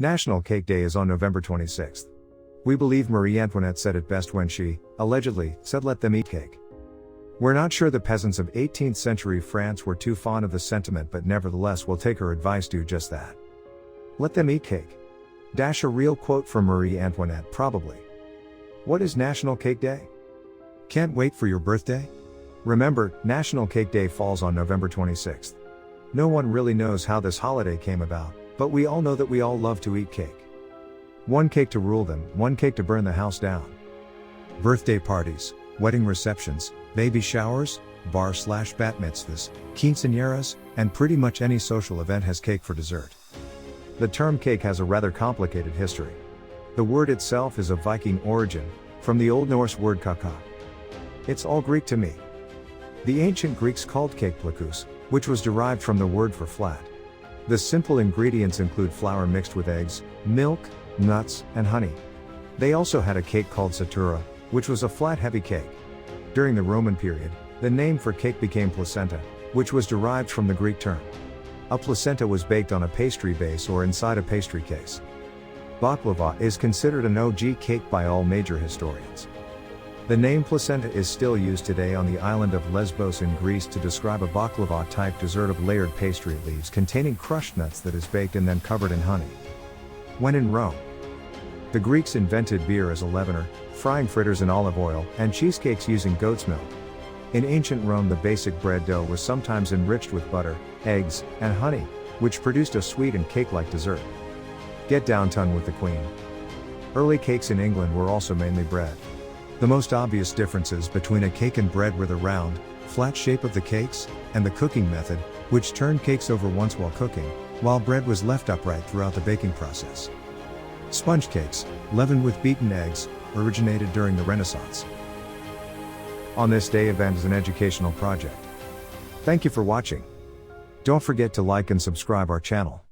National Cake Day is on November 26th. We believe Marie Antoinette said it best when she, allegedly, said let them eat cake. We're not sure the peasants of 18th century France were too fond of the sentiment, but nevertheless we'll take her advice, do just that. Let them eat cake. A real quote from Marie Antoinette probably. What is National Cake Day? Can't wait for your birthday? Remember, National Cake Day falls on November 26th. No one really knows how this holiday came about, but we all know that we all love to eat cake. One cake to rule them, one cake to burn the house down. Birthday parties, wedding receptions, baby showers, bar/bat mitzvahs, quinceañeras, and pretty much any social event has cake for dessert. The term cake has a rather complicated history. The word itself is of Viking origin, from the Old Norse word kaka. It's all Greek to me. The ancient Greeks called cake plakus, which was derived from the word for flat. The simple ingredients include flour mixed with eggs, milk, nuts, and honey. They also had a cake called satura, which was a flat heavy cake. During the Roman period, the name for cake became placenta, which was derived from the Greek term. A placenta was baked on a pastry base or inside a pastry case. Baklava is considered an OG cake by all major historians. The name placenta is still used today on the island of Lesbos in Greece to describe a baklava-type dessert of layered pastry leaves containing crushed nuts that is baked and then covered in honey. When in Rome, the Greeks invented beer as a leavener, frying fritters in olive oil, and cheesecakes using goat's milk. In ancient Rome, the basic bread dough was sometimes enriched with butter, eggs, and honey, which produced a sweet and cake-like dessert. Get downtown with the Queen. Early cakes in England were also mainly bread. The most obvious differences between a cake and bread were the round, flat shape of the cakes, and the cooking method, which turned cakes over once while cooking, while bread was left upright throughout the baking process. Sponge cakes, leavened with beaten eggs, originated during the Renaissance. On This Day event is an educational project. Thank you for watching. Don't forget to like and subscribe our channel.